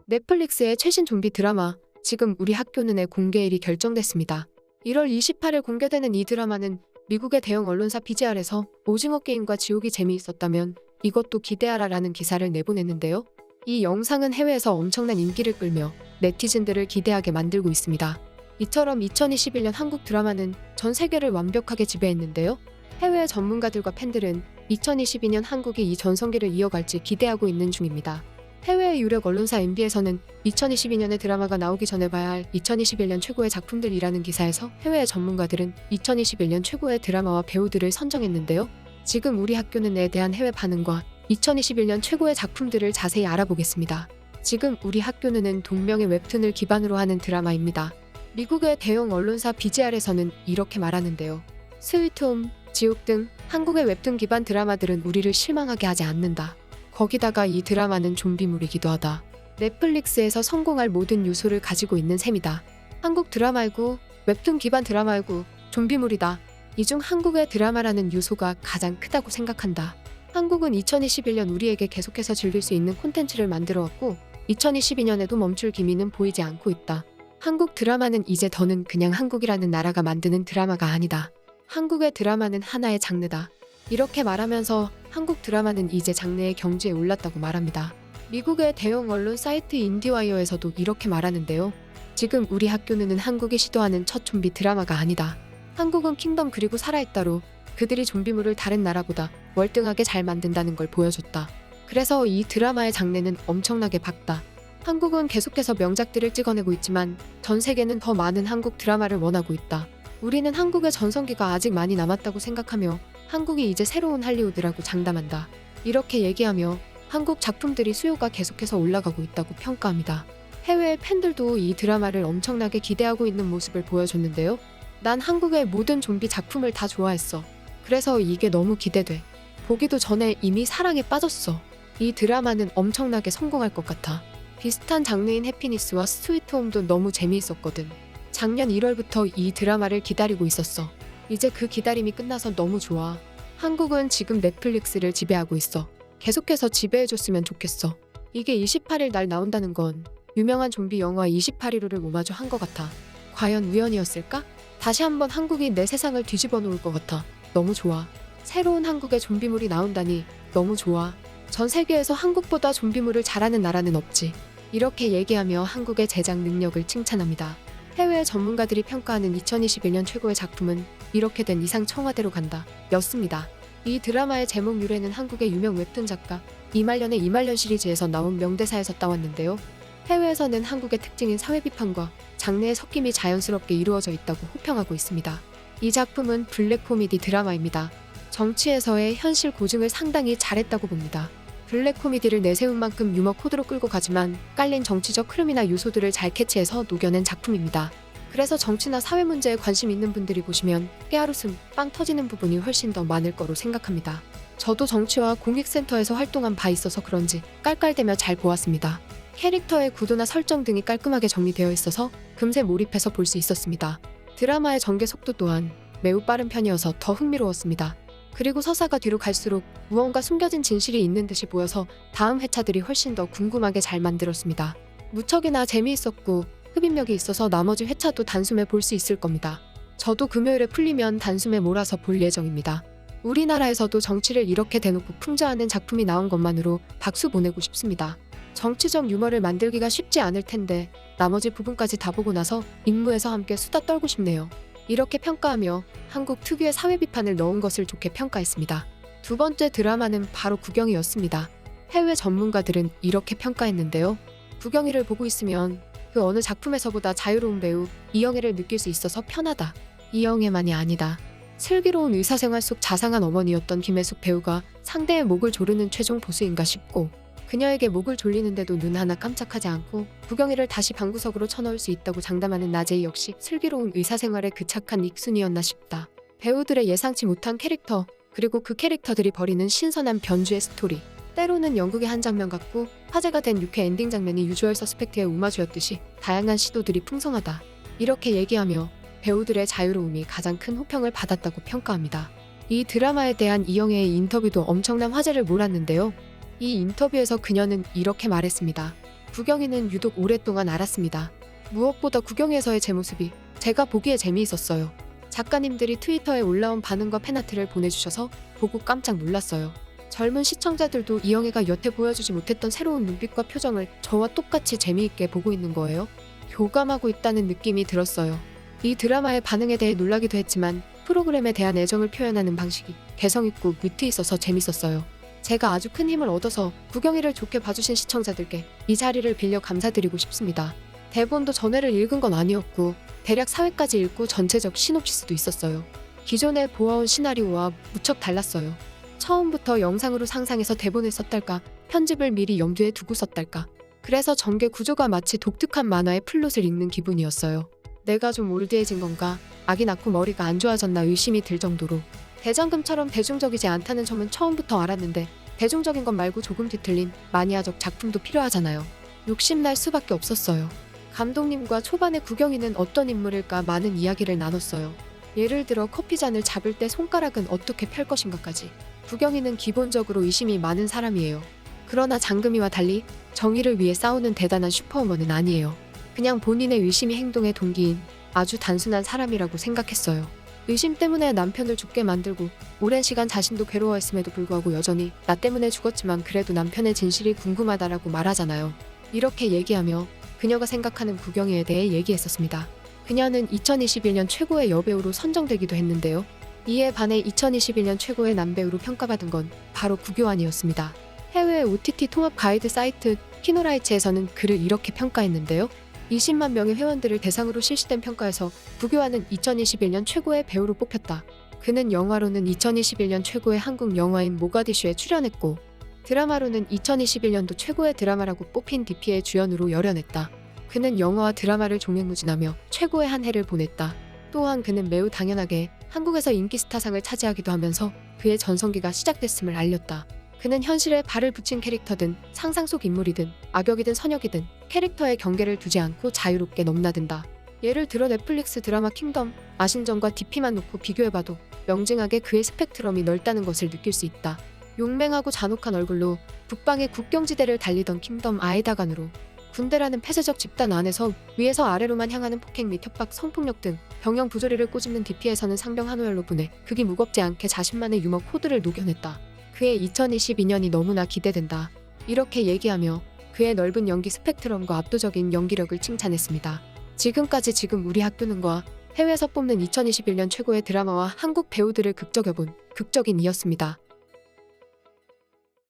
넷플릭스의 최신 좀비 드라마 지금 우리 학교는의 공개일이 결정됐습니다. 1월 28일 공개되는 이 드라마는 미국의 대형 언론사 BGR에서 오징어 게임과 지옥이 재미있었다면 이것도 기대하라라는 기사를 내보냈는데요. 이 영상은 해외에서 엄청난 인기를 끌며 네티즌들을 기대하게 만들고 있습니다. 이처럼 2021년 한국 드라마는 전 세계를 완벽하게 지배했는데요. 해외 전문가들과 팬들은 2022년 한국이 이 전성기를 이어갈지 기대하고 있는 중입니다. 해외의 유력 언론사 MB에서는 2022년에 드라마가 나오기 전에 봐야 할 2021년 최고의 작품들이라는 기사에서 해외의 전문가들은 2021년 최고의 드라마와 배우들을 선정했는데요. 지금 우리 학교는에 대한 해외 반응과 2021년 최고의 작품들을 자세히 알아보겠습니다. 지금 우리 학교는 동명의 웹툰을 기반으로 하는 드라마입니다. 미국의 대형 언론사 BGR에서는 이렇게 말하는데요. 스위트홈, 지옥 등 한국의 웹툰 기반 드라마들은 우리를 실망하게 하지 않는다. 거기다가 이 드라마는 좀비물이기도 하다. 넷플릭스에서 성공할 모든 요소를 가지고 있는 셈이다. 한국 드라마이고 웹툰 기반 드라마이고 좀비물이다. 이 중 한국의 드라마라는 요소가 가장 크다고 생각한다. 한국은 2021년 우리에게 계속해서 즐길 수 있는 콘텐츠를 만들어왔고 2022년에도 멈출 기미는 보이지 않고 있다. 한국 드라마는 이제 더는 그냥 한국이라는 나라가 만드는 드라마가 아니다. 한국의 드라마는 하나의 장르다. 이렇게 말하면서 한국 드라마는 이제 장르의 경지에 올랐다고 말합니다. 미국의 대형 언론 사이트 인디와이어에서도 이렇게 말하는데요. 지금 우리 학교는 한국이 시도하는 첫 좀비 드라마가 아니다. 한국은 킹덤 그리고 살아있다로 그들이 좀비물을 다른 나라보다 월등하게 잘 만든다는 걸 보여줬다. 그래서 이 드라마의 장르는 엄청나게 밝다. 한국은 계속해서 명작들을 찍어내고 있지만 전 세계는 더 많은 한국 드라마를 원하고 있다. 우리는 한국의 전성기가 아직 많이 남았다고 생각하며 한국이 이제 새로운 할리우드라고 장담한다. 이렇게 얘기하며 한국 작품들이 수요가 계속해서 올라가고 있다고 평가합니다. 해외의 팬들도 이 드라마를 엄청나게 기대하고 있는 모습을 보여줬는데요. 난 한국의 모든 좀비 작품을 다 좋아했어. 그래서 이게 너무 기대돼. 보기도 전에 이미 사랑에 빠졌어. 이 드라마는 엄청나게 성공할 것 같아. 비슷한 장르인 해피니스와 스위트홈도 너무 재미있었거든. 작년 1월부터 이 드라마를 기다리고 있었어. 이제 그 기다림이 끝나서 너무 좋아. 한국은 지금 넷플릭스를 지배하고 있어. 계속해서 지배해줬으면 좋겠어. 이게 28일 날 나온다는 건 유명한 좀비 영화 28일호를 오마주한 것 같아. 과연 우연이었을까? 다시 한번 한국이 내 세상을 뒤집어 놓을 것 같아. 너무 좋아. 새로운 한국의 좀비물이 나온다니 너무 좋아. 전 세계에서 한국보다 좀비물을 잘하는 나라는 없지. 이렇게 얘기하며 한국의 제작 능력을 칭찬합니다. 해외 전문가들이 평가하는 2021년 최고의 작품은 이렇게 된 이상 청와대로 간다 였습니다. 이 드라마의 제목 유래는 한국의 유명 웹툰 작가 이말년의 이말년 시리즈에서 나온 명대사에서 따왔는데요. 해외에서는 한국의 특징인 사회 비판과 장르의 섞임이 자연스럽게 이루어져 있다고 호평하고 있습니다. 이 작품은 블랙 코미디 드라마입니다. 정치에서의 현실 고증을 상당히 잘했다고 봅니다. 블랙 코미디를 내세운 만큼 유머 코드로 끌고 가지만 깔린 정치적 흐름이나 요소들을 잘 캐치해서 녹여낸 작품입니다. 그래서 정치나 사회 문제에 관심 있는 분들이 보시면 깨알웃음, 빵 터지는 부분이 훨씬 더 많을 거로 생각합니다. 저도 정치와 공익센터에서 활동한 바 있어서 그런지 깔깔대며 잘 보았습니다. 캐릭터의 구도나 설정 등이 깔끔하게 정리되어 있어서 금세 몰입해서 볼 수 있었습니다. 드라마의 전개 속도 또한 매우 빠른 편이어서 더 흥미로웠습니다. 그리고 서사가 뒤로 갈수록 무언가 숨겨진 진실이 있는 듯이 보여서 다음 회차들이 훨씬 더 궁금하게 잘 만들었습니다. 무척이나 재미있었고 흡입력이 있어서 나머지 회차도 단숨에 볼 수 있을 겁니다. 저도 금요일에 풀리면 단숨에 몰아서 볼 예정입니다. 우리나라에서도 정치를 이렇게 대놓고 풍자하는 작품이 나온 것만으로 박수 보내고 싶습니다. 정치적 유머를 만들기가 쉽지 않을 텐데 나머지 부분까지 다 보고 나서 임무에서 함께 수다 떨고 싶네요. 이렇게 평가하며 한국 특유의 사회 비판을 넣은 것을 좋게 평가했습니다. 두 번째 드라마는 바로 구경이었습니다. 해외 전문가들은 이렇게 평가했는데요. 구경이를 보고 있으면 그 어느 작품에서보다 자유로운 배우 이영애를 느낄 수 있어서 편하다. 이영애만이 아니다. 슬기로운 의사생활 속 자상한 어머니였던 김혜숙 배우가 상대의 목을 조르는 최종 보스인가 싶고 그녀에게 목을 졸리는데도 눈 하나 깜짝하지 않고 구경이를 다시 방구석으로 쳐넣을 수 있다고 장담하는 나재희 역시 슬기로운 의사생활에 그착한 익순이었나 싶다. 배우들의 예상치 못한 캐릭터 그리고 그 캐릭터들이 벌이는 신선한 변주의 스토리 때로는 연극의 한 장면 같고 화제가 된 유쾌 엔딩 장면이 유주얼 서스펙트의 오마주였듯이 다양한 시도들이 풍성하다. 이렇게 얘기하며 배우들의 자유로움이 가장 큰 호평을 받았다고 평가합니다. 이 드라마에 대한 이영애의 인터뷰도 엄청난 화제를 몰았는데요. 이 인터뷰에서 그녀는 이렇게 말했습니다. 구경이는 유독 오랫동안 알았습니다. 무엇보다 구경에서의 제 모습이 제가 보기에 재미있었어요. 작가님들이 트위터에 올라온 반응과 팬아트를 보내주셔서 보고 깜짝 놀랐어요. 젊은 시청자들도 이영애가 여태 보여주지 못했던 새로운 눈빛과 표정을 저와 똑같이 재미있게 보고 있는 거예요. 교감하고 있다는 느낌이 들었어요. 이 드라마의 반응에 대해 놀라기도 했지만 프로그램에 대한 애정을 표현하는 방식이 개성있고 위트 있어서 재밌었어요. 제가 아주 큰 힘을 얻어서 구경이를 좋게 봐주신 시청자들께 이 자리를 빌려 감사드리고 싶습니다. 대본도 전회를 읽은 건 아니었고 대략 4회까지 읽고 전체적 시놉시스도 있었어요. 기존에 보아온 시나리오와 무척 달랐어요. 처음부터 영상으로 상상해서 대본을 썼달까, 편집을 미리 염두에 두고 썼달까. 그래서 전개 구조가 마치 독특한 만화의 플롯을 읽는 기분이었어요. 내가 좀 올드해진 건가, 아기 낳고 머리가 안 좋아졌나 의심이 들 정도로 대장금처럼 대중적이지 않다는 점은 처음부터 알았는데 대중적인 것 말고 조금 뒤틀린 마니아적 작품도 필요하잖아요. 욕심날 수밖에 없었어요. 감독님과 초반에 구경이는 어떤 인물일까 많은 이야기를 나눴어요. 예를 들어 커피잔을 잡을 때 손가락은 어떻게 펼 것인가까지. 구경이는 기본적으로 의심이 많은 사람이에요. 그러나 장금이와 달리 정의를 위해 싸우는 대단한 슈퍼우먼은 아니에요. 그냥 본인의 의심이 행동의 동기인 아주 단순한 사람이라고 생각했어요. 의심 때문에 남편을 죽게 만들고 오랜 시간 자신도 괴로워했음에도 불구하고 여전히 나 때문에 죽었지만 그래도 남편의 진실이 궁금하다라고 말하잖아요. 이렇게 얘기하며 그녀가 생각하는 구경이에 대해 얘기했었습니다. 그녀는 2021년 최고의 여배우로 선정되기도 했는데요. 이에 반해 2021년 최고의 남배우로 평가받은 건 바로 구교환이었습니다. 해외 OTT 통합 가이드 사이트 키노라이츠에서는 그를 이렇게 평가했는데요. 20만 명의 회원들을 대상으로 실시된 평가에서 구교환은 2021년 최고의 배우로 뽑혔다. 그는 영화로는 2021년 최고의 한국 영화인 모가디슈에 출연했고 드라마로는 2021년도 최고의 드라마라고 뽑힌 DP의 주연으로 열연했다. 그는 영화와 드라마를 종횡무진하며 최고의 한 해를 보냈다. 또한 그는 매우 당연하게 한국에서 인기 스타상을 차지하기도 하면서 그의 전성기가 시작됐음을 알렸다. 그는 현실에 발을 붙인 캐릭터든 상상 속 인물이든 악역이든 선역이든 캐릭터의 경계를 두지 않고 자유롭게 넘나든다. 예를 들어 넷플릭스 드라마 킹덤, 아신전과 DP만 놓고 비교해봐도 명징하게 그의 스펙트럼이 넓다는 것을 느낄 수 있다. 용맹하고 잔혹한 얼굴로 북방의 국경지대를 달리던 킹덤 아에다간으로 군대라는 폐쇄적 집단 안에서 위에서 아래로만 향하는 폭행 및 협박, 성폭력 등 병영 부조리를 꼬집는 DP에서는 상병 한오열로 보내 극이 무겁지 않게 자신만의 유머 코드를 녹여냈다. 그의 2022년이 너무나 기대된다. 이렇게 얘기하며 그의 넓은 연기 스펙트럼과 압도적인 연기력을 칭찬했습니다. 지금까지 지금 우리 학교는과 해외에서 뽑는 2021년 최고의 드라마와 한국 배우들을 극적여본 극적인이었습니다.